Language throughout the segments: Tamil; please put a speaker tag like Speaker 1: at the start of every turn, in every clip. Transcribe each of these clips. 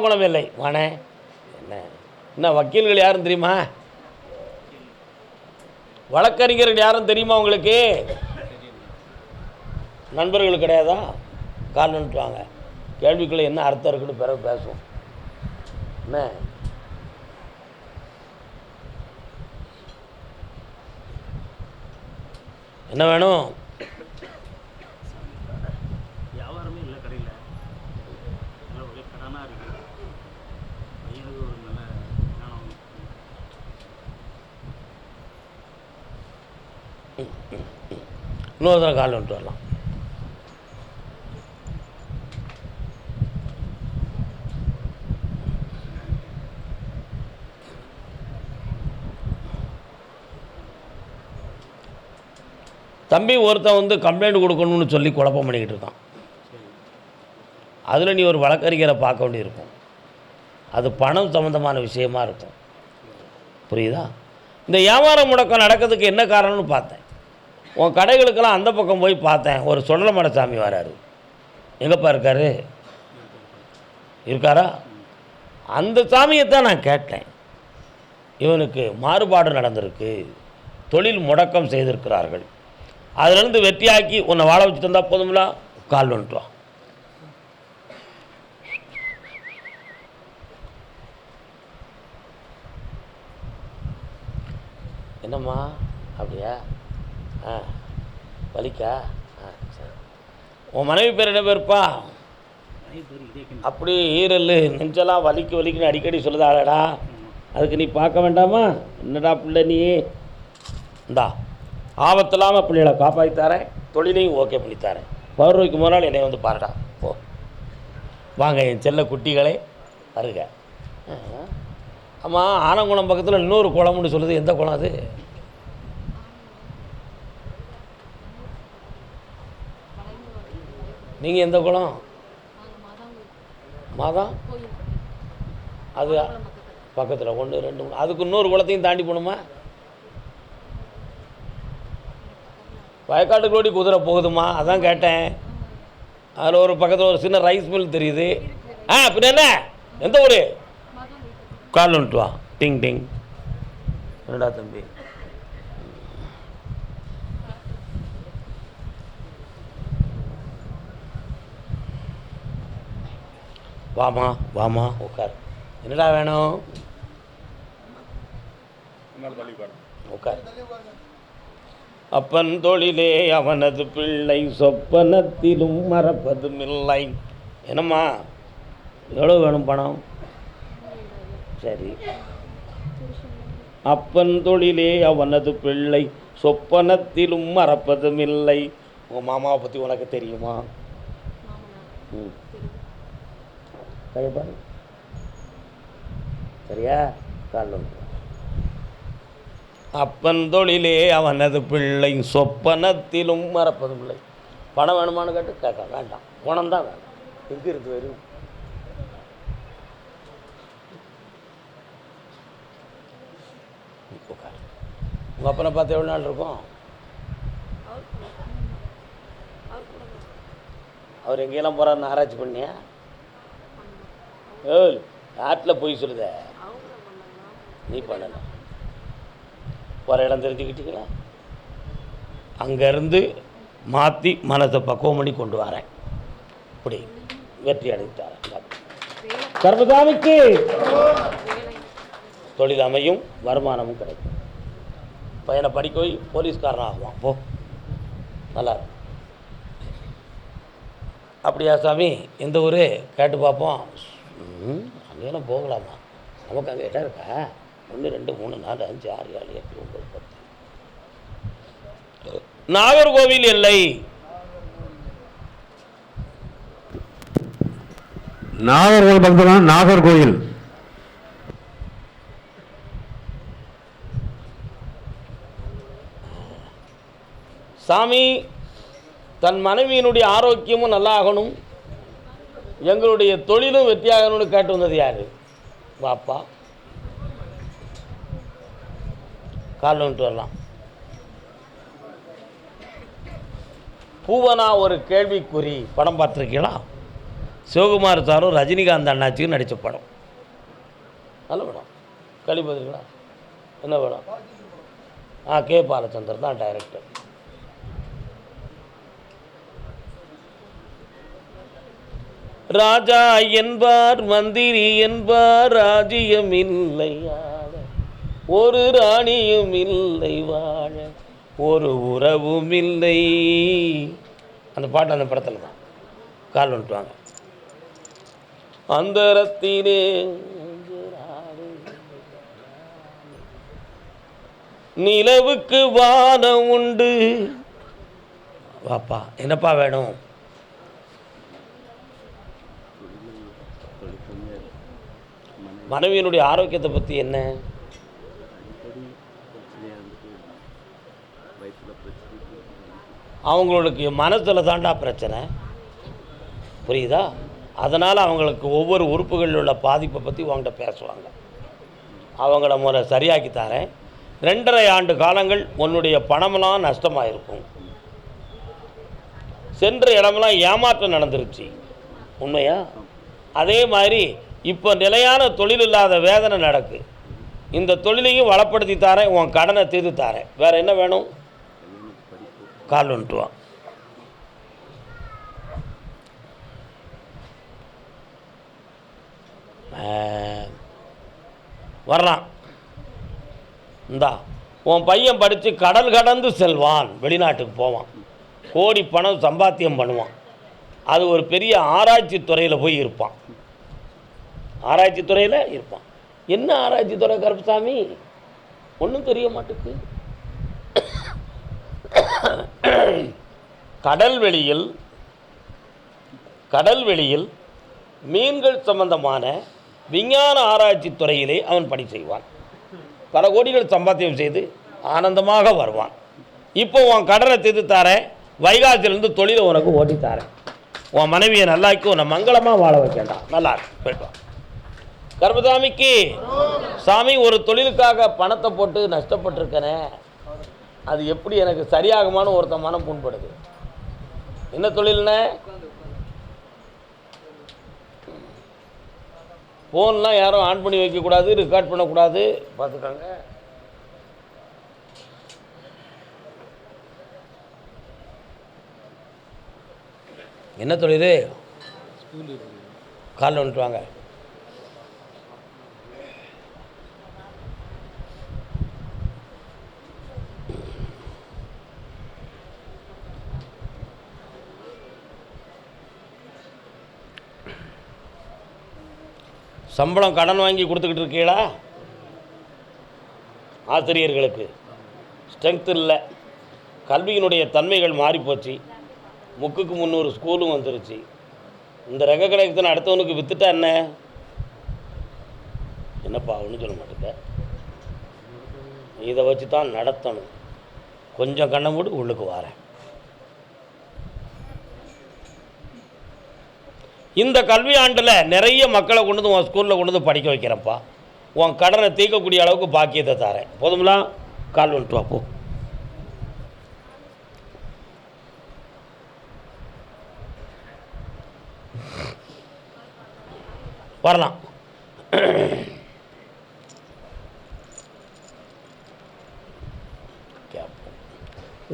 Speaker 1: குணம் இல்லை வானே. என்ன என்ன வக்கீல்கள் யாரும் தெரியுமா? வழக்கறிஞர்கள் யாரும் தெரியுமா உங்களுக்கு? நண்பர்கள் கிடையாதா? கால் நின்றுவாங்க. கேள்விக்குள்ளே என்ன அர்த்தம் இருக்குன்னு பிறகு பேசுவோம். என்ன என்ன வேணும்?
Speaker 2: வியாபாரமே இல்லை கடையில், நல்லா ஒரே கடனாக இருக்குது. பையனுக்கு ஒரு நல்ல ஞானம்.
Speaker 1: இன்னொரு தடவை கால் வந்துட்டு வரலாம். தம்பி ஒருத்தன் கம்ப்ளைண்ட் கொடுக்கணும்னு சொல்லி குழப்பம் பண்ணிக்கிட்டு இருக்கான். அதில் நீ ஒரு வழக்கறிஞரை பார்க்க வேண்டியிருக்கும். அது பணம் சம்மந்தமான விஷயமா இருக்கும். புரியுதா? இந்த வியாபார முடக்கம் நடக்கிறதுக்கு என்ன காரணம்னு பார்த்தேன். உன் கடைகளுக்கெல்லாம் அந்த பக்கம் போய் பார்த்தேன். ஒரு சுடலமட சாமி வராரு. எங்கப்பா இருக்காரு? இருக்காரா? அந்த சாமியை தான் நான் கேட்டேன். இவனுக்கு மாறுபாடு நடந்திருக்கு, தொழில் முடக்கம் செய்திருக்கிறார்கள், அதிலிருந்து வெற்றியாக்கி உன்னை வாழ வச்சுட்டு இருந்தால் போதும்ல. கால் வந்துட்டுவான். என்னம்மா அப்படியா? வலிக்கா? சரி. உன் மனைவி பேர் என்ன பேருப்பா? அப்படி ஈரல் நெஞ்செல்லாம் வலிக்குன்னு அடிக்கடி சொல்லுதாடா. அதுக்கு நீ பார்க்க வேண்டாமா? என்னடா பிள்ளை நீ? இந்தா ஆபத்து இல்லாமல் பிள்ளைகளை காப்பாற்றி தரேன், தொழிலையும் ஓகே பண்ணி தரேன். பௌர்ணமிக்கு முன்னால் என்னை பாருடா. ஓ வாங்க என் செல்ல குட்டிகளே வருக. ஆமாம், ஆனங்குளம் பக்கத்தில் இன்னொரு குளம்னு சொல்லுது. எந்த குளம் அது? நீங்கள் எந்த குளம்? மாதா அது பக்கத்தில் 1 2 3. அதுக்கு இன்னொரு குளத்தையும் தாண்டி போகணுமா? வயக்காட்டுக்கு ஓடி குதிரை போகுதுமா? அதான் கேட்டேன். அதில் ஒரு பக்கத்தில் ஒரு சின்ன ரைஸ் மில் தெரியுது. பின்ன என்ன? எந்த ஊர்? கால் வந்துட்டு வா. டிங் டிங். என்னடா தம்பி? வாமா வாமா உட்கார். என்னடா வேணும்? உட்கார். அப்பன் தொழிலே அவனது பிள்ளை, சொப்பனத்திலும் மறப்பதுமில்லை. என்னம்மா எவ்வளோ வேணும் பணம்? சரி. அப்பன் தொழிலே அவனது பிள்ளை, சொப்பனத்திலும் மறப்பதுமில்லை. உங்கள் மாமாவை பற்றி உனக்கு தெரியுமா? கையப்பாரு. சரியா? கால் வந்து. அப்பன் தொழிலே அவனது பிள்ளை, சொப்பனத்திலும் மறப்பதும் இல்லை. பணம் வேணுமானு கேட்டு கேட்க வேண்டாம், பணம் தான் வேணும். எங்கே இருக்கு வரும்? உங்கள் அப்பனை பார்த்து எவ்வளோ நாள் இருக்கும்? அவர் எங்கேயெல்லாம் போகிறாருன்னு ஆராய்ச்சி பண்ணியா? நாட்டில் போய் சொல்லுத நீ பண்ணல. ஒரு இடம் தெரிஞ்சுக்கிட்டீங்களா? அங்கேருந்து மாற்றி மனத்தை பக்குவம் பண்ணி கொண்டு வரேன். இப்படி வெற்றி அடைத்தாரேன். கர்மதாமிக்கு தொழில் அமையும், வருமானமும் கிடைக்கும். பையனை படிக்க போய் போலீஸ்காரன் ஆகுவான். போ, நல்லா இருக்கும். அப்படியா சாமி? எந்த ஊர் கேட்டு பார்ப்போம். அங்கேயெல்லாம் போகலாமா? நமக்கு அங்கே இடம் இருக்கா? 1 2 3 4 5 6 7 8 9 10. நாகர்கோவில் எல்லை.
Speaker 3: நாகர்கோவில் பக்கத்தில் நாகர்கோவில்.
Speaker 1: சாமி, தன் மனைவியினுடைய ஆரோக்கியமும் நல்லா ஆகணும், எங்களுடைய தொழிலும் வெற்றியாகணும்னு கேட்டு வந்தது யாரு? வாப்பா, கால் வந்துட்டு வரலாம். பூவனா ஒரு கேள்விக்குறி படம் பார்த்துருக்கீங்களா? சிவகுமார் சாரும் ரஜினிகாந்த் அண்ணாச்சியும் நடித்த படம். நல்ல படம். கேள்விப்பட்டிருக்கீங்களா? என்ன படம்? கே பாலச்சந்தர் தான் டைரக்டர். ராஜா என்பார் மந்திரி என்பார் ராஜ்யம் இல்லை ஆள, ஒரு ராணியும் இல்லை வாழ, ஒரு உறவும் இல்லை. அந்த பாட்டு அந்த படத்தில் தான். கால் வந்துட்டுவாங்க. அந்தரத்திலே நிலவுக்கு வானம் உண்டு. வாப்பா, என்னப்பா வேணும்? மனைவியினுடைய ஆரோக்கியத்தை பற்றி என்ன? அவங்களுக்கு மனசில் தாண்டா பிரச்சனை, புரியுதா? அதனால் அவங்களுக்கு ஒவ்வொரு உறுப்புகளில் உள்ள பாதிப்பை பற்றி உங்கள்கிட்ட பேசுவாங்க. அவங்கள முறை சரியாக்கி தரேன். 2.5 ஆண்டு காலங்கள் உன்னுடைய பணமெல்லாம் நஷ்டமாக இருக்கும். சென்ற இடமெல்லாம் ஏமாற்றம் நடந்துருச்சு, உண்மையா? அதே மாதிரி இப்போ நிலையான தொழில் இல்லாத வேதனை நடக்கு. இந்த தொழிலையும் வளப்படுத்தி தாரேன், உன் கடனை தீர்த்து தாரேன். வேறு என்ன வேணும்? கால் வந்துட்டுவான். வரலாம். இந்தா உன் பையன் படித்து கடல் கடந்து செல்வான், வெளிநாட்டுக்கு போவான், கோடி பணம் சம்பாத்தியம் பண்ணுவான். அது ஒரு பெரிய ஆராய்ச்சி துறையில் போய் இருப்பான். ஆராய்ச்சி துறையில் இருப்பான். என்ன ஆராய்ச்சி துறை கருப்பசாமி? ஒன்றும் தெரிய மாட்டேங்குது. கடல்வெளியில் மீன்கள் சம்பந்தமான விஞ்ஞான ஆராய்ச்சி துறையிலே அவன் பணி செய்வான். பல கோடிகள் சம்பாத்தியம் செய்து ஆனந்தமாக வருவான். இப்போ உன் கடனை தீர்த்து தாரேன், வைகாசிலிருந்து தொழிலை உனக்கு ஓட்டி தாரேன். உன் மனைவியை நல்லாக்கி உன்னை மங்களமாக வாழ வைக்கண்டாம். நல்லா இருக்கு, போய்ட்டு வா. கருப்பசாமிக்கு சாமி, ஒரு தொழிலுக்காக பணத்தை போட்டு நஷ்டப்பட்டிருக்கனே, அது எப்படி எனக்கு சரியாகுமான்னு ஒருத்த மனம் புண்படுது. என்ன தொழில்னே? ஃபோன்லாம் யாரும் ஆன் பண்ணி வைக்கக்கூடாது, ரெக்கார்ட் பண்ணக்கூடாது, பார்த்துக்காங்க. என்ன தொழில்? காலில் வந்துட்டு வாங்க. சம்பளம் கடன் வாங்கி கொடுத்துக்கிட்டு இருக்கீங்களா? ஆசிரியர்களுக்கு ஸ்ட்ரென்த் இல்லை, கல்வியினுடைய தன்மைகள் மாறிப்போச்சு, முக்குக்கு 300 ஸ்கூலும் வந்துருச்சு. இந்த ரக கணக்கு அடுத்தவனுக்கு வித்துட்டா என்ன? என்னப்பா ஒன்றும் சொல்ல மாட்டேங்க. இதை வச்சு தான் நடத்தணும். கொஞ்சம் கண்ணை மூடி உள்ளுக்கு வரேன். இந்த கல்வி ஆண்டில் நிறைய மக்களை கொண்டு வந்து உன் ஸ்கூலில் கொண்டு வந்து படிக்க வைக்கிறேன்ப்பா. உன் கடனை தீர்க்கக்கூடிய அளவுக்கு பாக்கியத்தை தரேன். போதும்லாம்? கால் வந்துட்டு வா, போ. வரலாம்.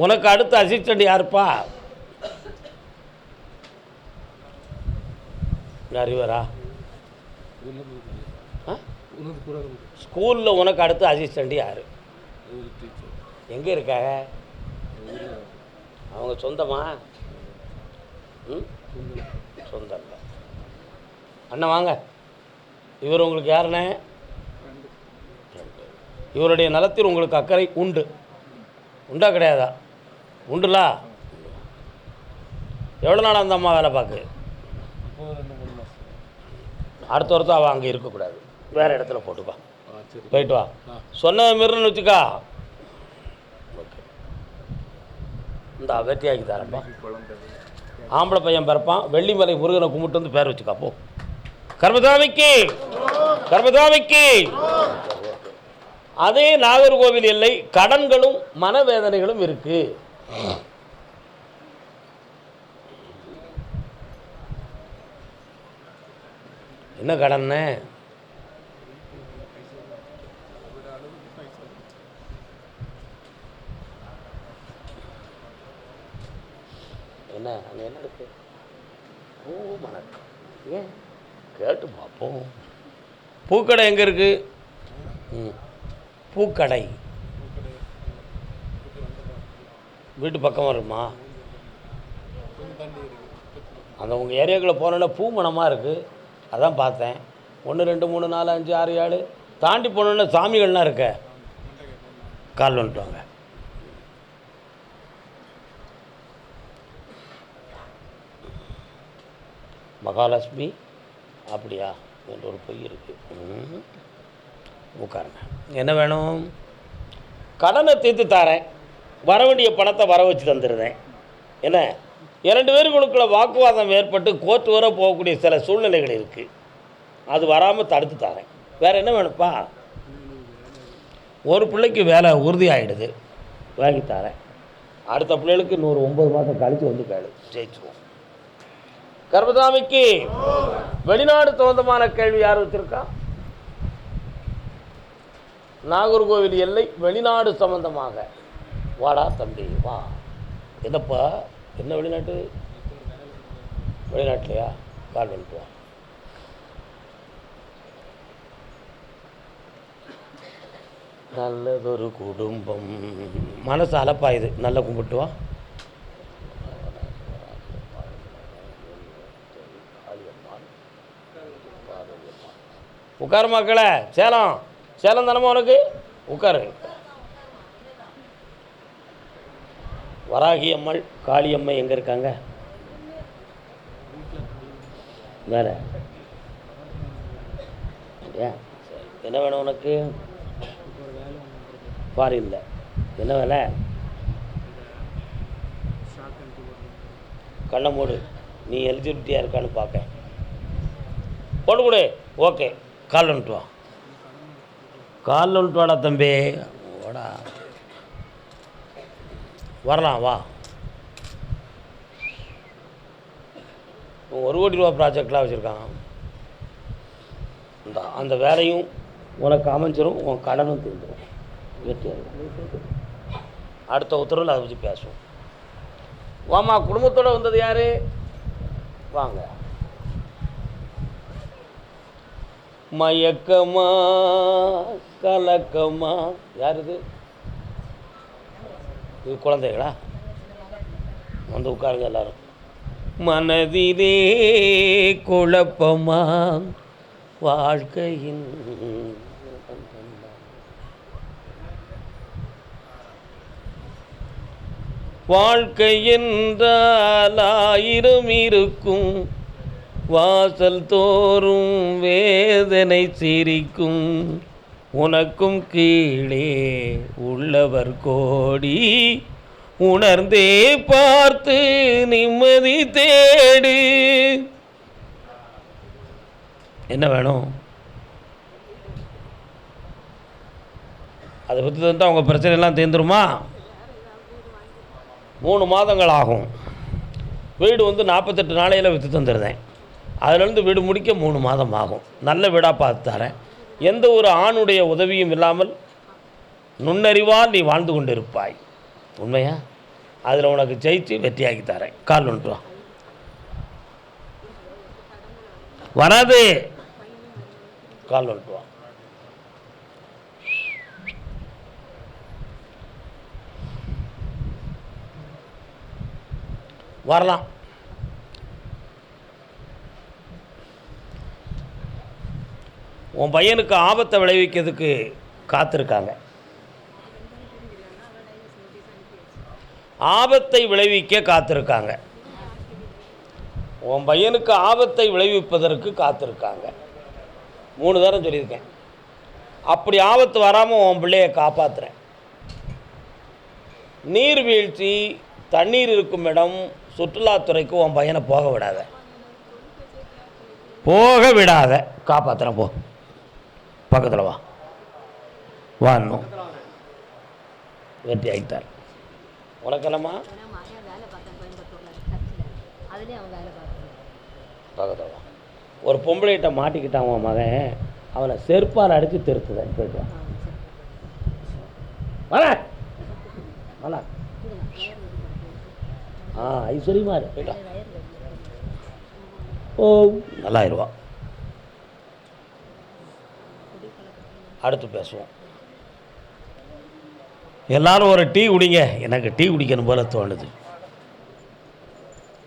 Speaker 1: உனக்கு அடுத்த அசிஸ்டண்ட் யாருப்பா? அறிவரா? ஸ்கூலில் உனக்கு அடுத்து அசிஸ்டண்ட் யார்? எங்கே இருக்காங்க அவங்க? சொந்தமா? சொந்தம் இல்லை. அண்ணன் வாங்க. இவர் உங்களுக்கு யாருண்ணே? இவருடைய நலத்தில் உங்களுக்கு அக்கறை உண்டு. உண்டா கிடையாதா? உண்டுலா? எவ்வளோ நாள் அந்த அம்மா வேலை பார்க்கு? அடுத்த வருஷம் அவள் அங்கே இருக்கக்கூடாது, வேறு இடத்துல போட்டுப்பா. போயிட்டு வா. சொன்ன மாரின்னு வச்சுக்கா. ஓகே, இந்த வெட்டியாக்கி தரப்பா. ஆம்பளை பையன் பிறப்பான், வெள்ளிமலை முருகனை கும்பிட்டு வந்து பேர் வச்சுக்கா. போ. கர்மசாமிக்கு, கர்மசாமிக்கு. அதே நாகர்கோவில் எல்லை கடன்களும் மனவேதனைகளும் இருக்கு. என்ன கடன்னு? என்ன அங்கே என்ன இருக்கு? ஓ வணக்கம். ஏன் கேட்டு பார்ப்போம். பூக்கடை எங்கே இருக்கு? பூக்கடை வீட்டு பக்கம் வருமா? அந்த உங்கள் ஏரியாக்குள்ளே போனோன்னா பூ மணமாக இருக்குது, அதான் பார்த்தேன். 1 2 3 4 5 6 7 தாண்டி போனோன்னா சாமிகள்லாம் இருக்க. கால் வந்துட்டு வாங்க. மகாலட்சுமி அப்படியா என்ற ஒரு பொய் இருக்குது. உட்காருங்க. என்ன வேணும்? கடனை தீர்த்து தரேன், வர வேண்டிய பணத்தை வர வச்சு தந்துடுறேன். என்ன 2 பேருக்குள்ள வாக்குவாதம் ஏற்பட்டு கோர்ட் வர போகக்கூடிய சில சூழ்நிலைகள் இருக்குது, அது வராமல் தடுத்து தரேன். வேறு என்ன வேணும்ப்பா? ஒரு பிள்ளைக்கு வேலை உறுதி ஆகிடுது, வாங்கி தரேன். அடுத்த பிள்ளைகளுக்கு 109 மாதம் கழித்து வந்து கேளு, ஜெயிச்சுவோம். கர்மசாமிக்கு வெளிநாடு சம்பந்தமான கேள்வி யார் வச்சிருக்கா? நாகர்கோவில் எல்லை வெளிநாடு சம்பந்தமாக. வாடா தம்பி வா. என்னப்பா என்ன வெளிநாட்டு? வெளிநாட்டிலையா? கால் வந்துட்டு வா. நல்லதொரு குடும்பம். மனசு அலப்பாயுது, நல்லா கும்பிட்டு வா. உட்காரு மக்களை. சேலம் சேலம் தானமா உனக்கு? உட்காரு. வராகி அம்மாள் காளியம்மை எங்கே இருக்காங்க? வேற ஏன் என்ன வேணும் உனக்கு? ஃபாரின்ல என்ன வேலை? கண்ணை மூடு, நீ எலிஜிபிலிட்டியாக இருக்கான்னு பார்க்க. போட்டு கொடு. ஓகே, கால் வந்துட்டு வா. கால் வந்துட்டு வாடா தம்பி, வாடா. வரலாம் வா. 1 கோடி ரூபா ப்ராஜெக்ட்லாம் வச்சுருக்கான். அந்த வேலையும் உனக்கு அமைஞ்சிரும், உன் கடனும் தீர்ந்துடும். வெற்றியாக அடுத்த உத்தரவில் அதை பற்றி பேசுவோம். வாமா, குடும்பத்தோடு வந்தது யார்? வாங்க. மயக்கமா கலக்கமா? யார் இது? இது குழந்தைகளா? வந்து உட்காருங்க எல்லாரும். மனதிலே குழப்பமா வாழ்க்கையின் வாழ்க்கை என்றால் 1000 இருக்கும், வாசல் தோறும் வேதனை சிரிக்கும். உனக்கும் கீழே உள்ளவர் கோடி, உணர்ந்தே பார்த்து நிம்மதி தேடு. என்ன வேணும்? அதை பற்றி தந்தால் அவங்க பிரச்சனைலாம் தீர்ந்துருமா? 3 மாதங்கள் ஆகும். வீடு வந்து 48 நாளையில் விற்று தந்துடுறேன். அதிலேருந்து வீடு முடிக்க 3 மாதம் ஆகும். நல்ல வீடாக பார்த்து தரேன். எந்த ஒரு ஆணுடைய உதவியும் இல்லாமல் நுண்ணறிவால் நீ வாழ்ந்து கொண்டு இருப்பாய். உண்மையா? அதில் உனக்கு ஜெயிச்சு வெற்றியாக்கி தரேன். கால் வந்துட்டு வா. வராது. கால் வந்துட்டு வா. வரலாம். உன் பையனுக்கு ஆபத்தை விளைவிக்கிறதுக்கு காத்திருக்காங்க. ஆபத்தை விளைவிக்க காத்திருக்காங்க. உன் பையனுக்கு ஆபத்தை விளைவிப்பதற்கு காத்திருக்காங்க. 3 தரம் சொல்லியிருக்கேன். அப்படி ஆபத்து வராமல் உன் பிள்ளையை காப்பாற்றுறேன். நீர்வீழ்ச்சி, தண்ணீர் இருக்கும் இடம், சுற்றுலாத்துறைக்கு உன் பையனை போக விடாத. போக விடாத. காப்பாற்றுறேன். போ, பக்கத்தில் வா. வா, இன்னும் வெற்றி ஆகிட்டார். உனக்கு என்னம்மா? பக்கத்தில் வா. ஒரு பொம்பளைகிட்ட மாட்டிக்கிட்டான் உன் மகன், அவனை செருப்பால் அடித்து திருத்துதேன் போயிட்டு வர வர. ஐஸ்வர்யமா இரு போயிட்டா. ஓ நல்லாயிருவா. அடுத்து பேசுவோம். எல்லாரும் ஒரு டீ குடிங்க, எனக்கு டீ குடிக்கணும் போல தோணுது.